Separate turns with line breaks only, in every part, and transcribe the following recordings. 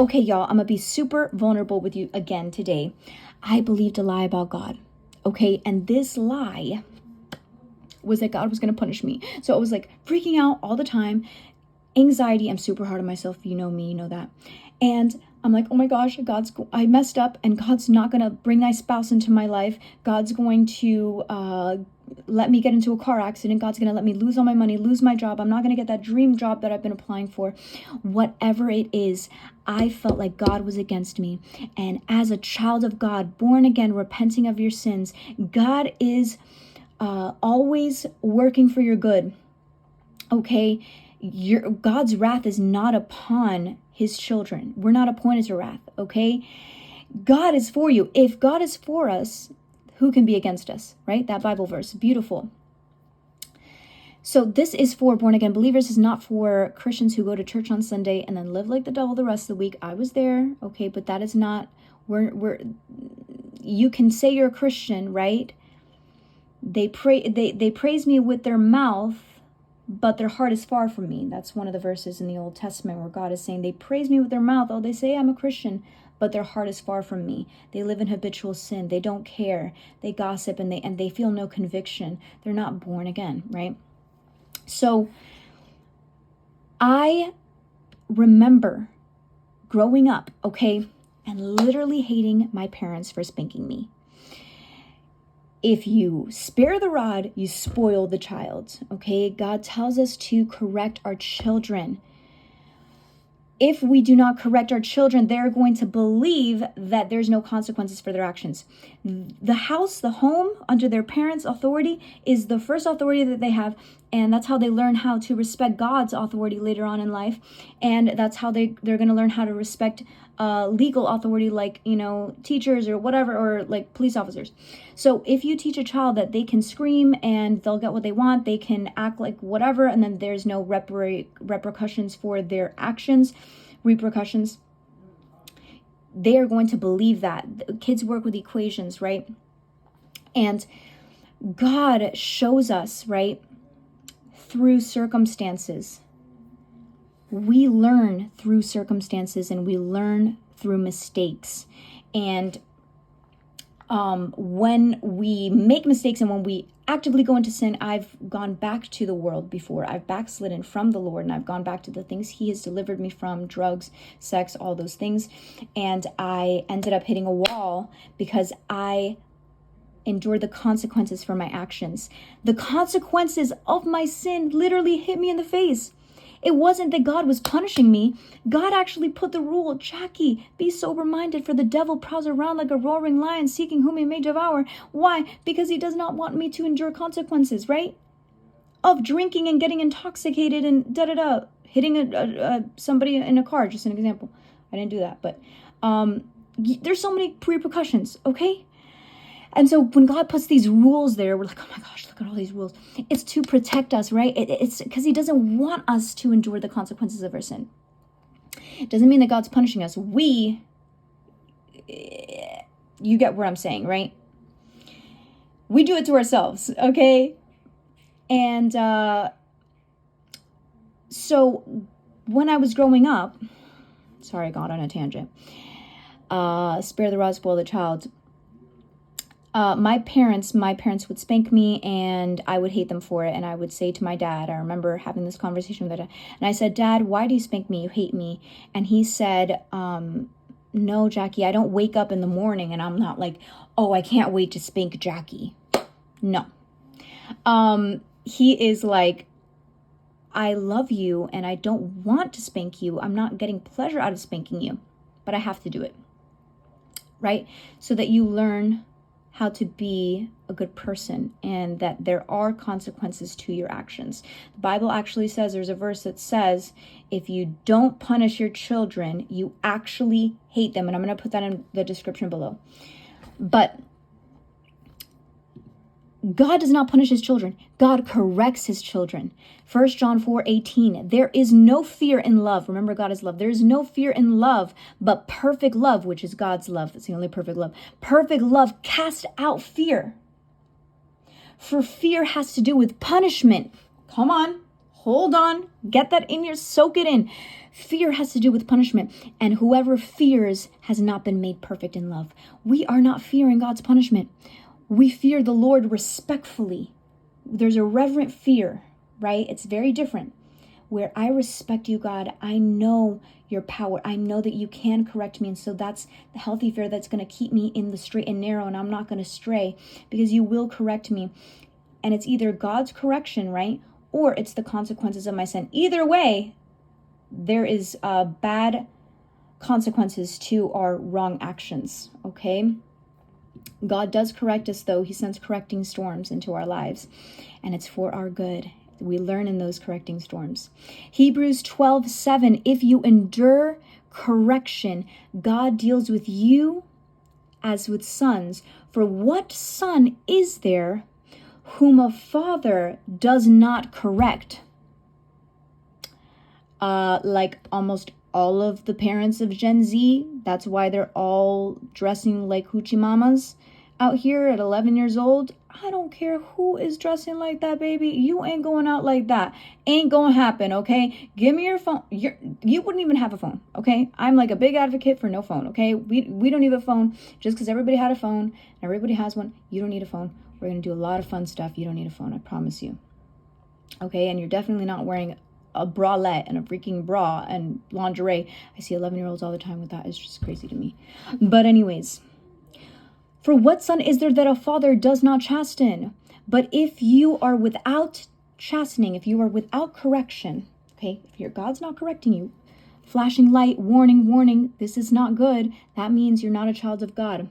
Okay, y'all, I'm gonna be super vulnerable with you again today. I believed a lie about God, okay? And this lie was that God was gonna punish me. So I was like freaking out all the time. Anxiety, I'm super hard on myself. You know me, you know that. And I'm like, oh my gosh, I messed up, and God's not gonna bring thy spouse into my life. God's going to let me get into a car accident. God's gonna let me lose all my money, lose my job. I'm not gonna get that dream job that I've been applying for. Whatever it is, I felt like God was against me. And as a child of God, born again, repenting of your sins, God is always working for your good. Okay, God's wrath is not upon his children. We're not appointed to wrath, okay? God is for you. If God is for us, who can be against us, right? That Bible verse, beautiful. So this is for born again believers. This is not for Christians who go to church on Sunday and then live like the devil the rest of the week. I was there, okay, but that is not, you can say you're a Christian, right? They praise me with their mouth, but their heart is far from me. That's one of the verses in the Old Testament where God is saying they praise me with their mouth. Oh, they say I'm a Christian, but their heart is far from me. They live in habitual sin. They don't care. They gossip and they feel no conviction. They're not born again, right? So I remember growing up, okay, and literally hating my parents for spanking me. If you spare the rod, you spoil the child, okay? God tells us to correct our children. If we do not correct our children, they're going to believe that there's no consequences for their actions. The house, the home, under their parents' authority is the first authority that they have, and that's how they learn how to respect God's authority later on in life, and that's how they're going to learn how to respect legal authority, like, teachers or whatever, or like police officers. So if you teach a child that they can scream and they'll get what they want, they can act like whatever, and then there's no repercussions for their actions, they are going to believe that. Kids work with equations, right? And God shows us, right, through circumstances. We learn through circumstances, and we learn through mistakes. And when we make mistakes and when we actively go into sin, I've gone back to the world before. I've backslidden from the Lord, and I've gone back to the things he has delivered me from, drugs, sex, all those things. And I ended up hitting a wall because I endured the consequences for my actions. The consequences of my sin literally hit me in the face. It wasn't that God was punishing me. God actually put the rule, Jackie, be sober-minded, for the devil prowls around like a roaring lion seeking whom he may devour. Why? Because he does not want me to endure consequences, right? Of drinking and getting intoxicated and da-da-da, hitting somebody in a car, just an example. I didn't do that, but there's so many repercussions, okay? And so when God puts these rules there, we're like, oh my gosh, look at all these rules. It's to protect us, right? It's because he doesn't want us to endure the consequences of our sin. It doesn't mean that God's punishing us. You get what I'm saying, right? We do it to ourselves, okay? And so when I was growing up, sorry, I got on a tangent. Spare the rod, spoil the child. My parents would spank me, and I would hate them for it. And I would say to my dad, I remember having this conversation with my dad, and I said, Dad, why do you spank me? You hate me. And he said, no, Jackie, I don't wake up in the morning and I'm not like, oh, I can't wait to spank Jackie. No. He is like, I love you and I don't want to spank you. I'm not getting pleasure out of spanking you, but I have to do it. Right? So that you learn how to be a good person, and that there are consequences to your actions. The Bible actually says, there's a verse that says, if you don't punish your children, you actually hate them. And I'm going to put that in the description below. But God does not punish his children. God corrects his children. 1 John 4:18. There is no fear in love. Remember, God is love. There is no fear in love, but perfect love, which is God's love. It's the only perfect love. Perfect love casts out fear. For fear has to do with punishment. Come on. Hold on. Get that in your, soak it in. Fear has to do with punishment. And whoever fears has not been made perfect in love. We are not fearing God's punishment. We fear the Lord respectfully. There's a reverent fear, right? It's very different. Where I respect you, God. I know your power. I know that you can correct me. And so that's the healthy fear that's going to keep me in the straight and narrow. And I'm not going to stray because you will correct me. And it's either God's correction, right? Or it's the consequences of my sin. Either way, there is bad consequences to our wrong actions, okay? God does correct us, though. He sends correcting storms into our lives, and it's for our good. We learn in those correcting storms. Hebrews 12:7, if you endure correction, God deals with you as with sons. For what son is there whom a father does not correct? Like almost all of the parents of Gen Z, that's why they're all dressing like hoochie mamas out here at 11 years old. I don't care who is dressing like that, baby. You ain't going out like that. Ain't gonna happen, okay? Give me your phone. You wouldn't even have a phone, okay? I'm like a big advocate for no phone, okay? We don't need a phone. Just because everybody had a phone and everybody has one, you don't need a phone. We're gonna do a lot of fun stuff. You don't need a phone, I promise you. Okay, and you're definitely not wearing a bralette and a freaking bra and lingerie. I see 11-year-olds all the time with that. It's just crazy to me. But anyways, for what son is there that a father does not chasten? But if you are without chastening, if you are without correction, okay, if your God's not correcting you, flashing light, warning, this is not good, that means you're not a child of God.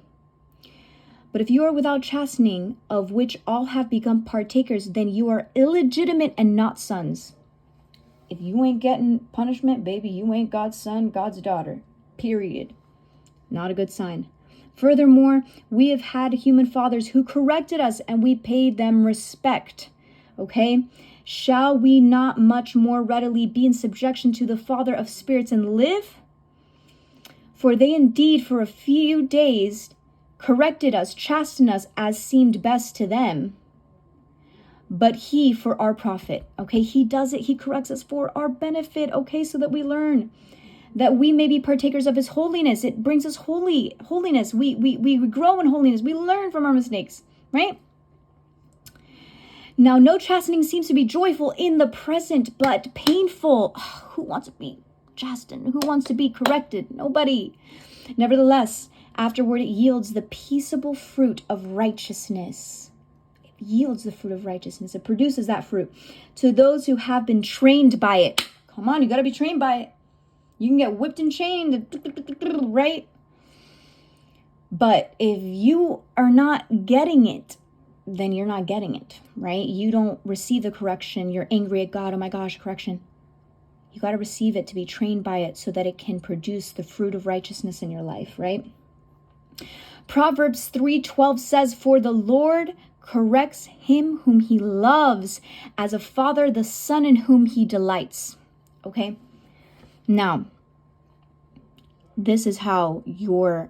But if you are without chastening, of which all have become partakers, then you are illegitimate and not sons. If you ain't getting punishment, baby, you ain't God's son, God's daughter. Period. Not a good sign. Furthermore, we have had human fathers who corrected us and we paid them respect. Okay? Shall we not much more readily be in subjection to the Father of spirits and live? For they indeed for a few days corrected us, chastened us as seemed best to them. But he for our profit. Okay? He does it. He corrects us for our benefit. Okay? So that we learn. That we may be partakers of his holiness. It brings us holiness. We grow in holiness. We learn from our mistakes, right? Now, no chastening seems to be joyful in the present, but painful. Who wants to be chastened? Who wants to be corrected? Nobody. Nevertheless, afterward it yields the peaceable fruit of righteousness. It yields the fruit of righteousness. It produces that fruit to those who have been trained by it. Come on, you got to be trained by it. You can get whipped and chained, right? But if you are not getting it, then you're not getting it, right? You don't receive the correction. You're angry at God. Oh my gosh, correction. You got to receive it to be trained by it so that it can produce the fruit of righteousness in your life, right? Proverbs 3:12 says, for the Lord corrects him whom he loves, as a father the son in whom he delights. Okay? Now, this is how your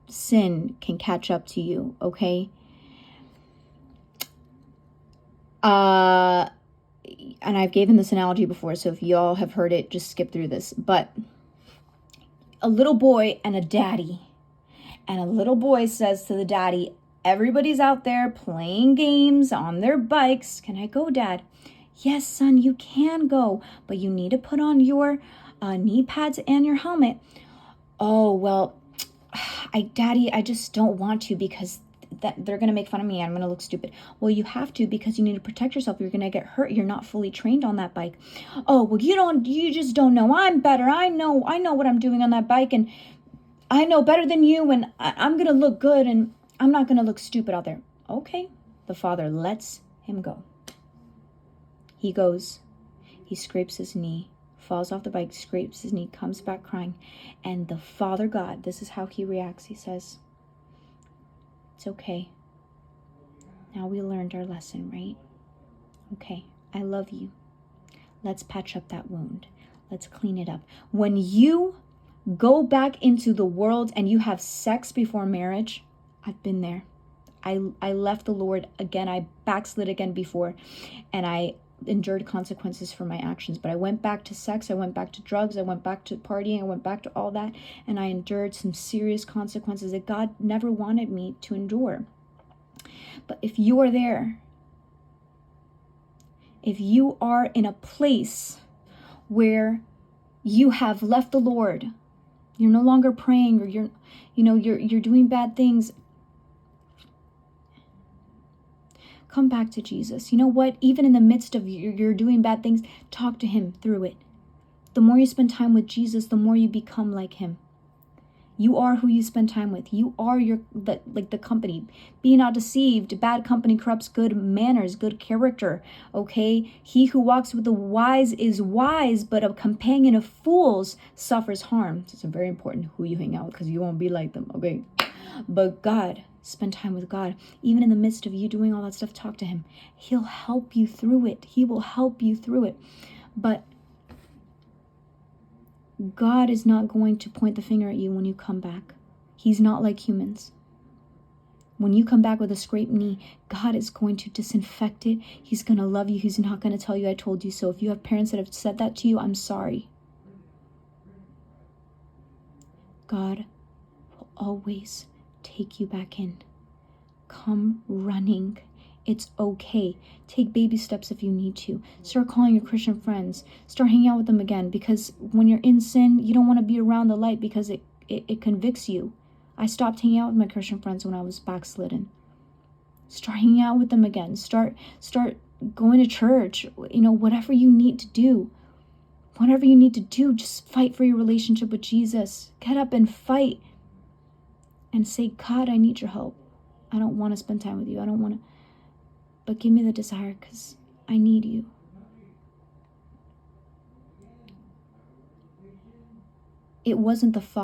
sin can catch up to you, okay? And I've given this analogy before, so if y'all have heard it, just skip through this. But a little boy and a daddy. And a little boy says to the daddy, everybody's out there playing games on their bikes. Can I go, Dad? Yes, son, you can go, but you need to put on your knee pads and your helmet. Oh, well, Daddy, I just don't want to because they're going to make fun of me. I'm going to look stupid. Well, you have to because you need to protect yourself. You're going to get hurt. You're not fully trained on that bike. Oh, well, you just don't know. I'm better. I know what I'm doing on that bike, and I know better than you, and I'm going to look good, and I'm not going to look stupid out there. Okay. The father lets him go. He goes, he scrapes his knee, falls off the bike, scrapes his knee, comes back crying. And the Father God, this is how he reacts. He says, it's okay. Now we learned our lesson, right? Okay, I love you. Let's patch up that wound. Let's clean it up. When you go back into the world and you have sex before marriage, I've been there. I left the Lord again. I backslid again before. And I endured consequences for my actions. But I went back to sex, I went back to drugs, I went back to partying, I went back to all that, and I endured some serious consequences that God never wanted me to endure. But if you are there, if you are in a place where you have left the Lord, you're no longer praying, or you're doing bad things, come back to Jesus. You know what? Even in the midst of you're doing bad things, talk to him through it. The more you spend time with Jesus, the more you become like him. You are who you spend time with. You are the company. Be not deceived. Bad company corrupts good manners, good character. Okay? He who walks with the wise is wise, but a companion of fools suffers harm. So it's very important who you hang out with, because you won't be like them. Okay? But God, spend time with God. Even in the midst of you doing all that stuff, talk to him. He'll help you through it. He will help you through it. But God is not going to point the finger at you when you come back. He's not like humans. When you come back with a scraped knee, God is going to disinfect it. He's going to love you. He's not going to tell you, I told you so. If you have parents that have said that to you, I'm sorry. God will always take you back in. Come running. It's okay. Take baby steps if you need to. Start calling your Christian friends. Start hanging out with them again, because when you're in sin, you don't want to be around the light, because it convicts you. I stopped hanging out with my Christian friends when I was backslidden. Start hanging out with them again. Start going to church. Whatever you need to do. Whatever you need to do, just fight for your relationship with Jesus. Get up and fight. And say, God, I need your help. I don't want to spend time with you. I don't want to. But give me the desire, because I need you. It wasn't the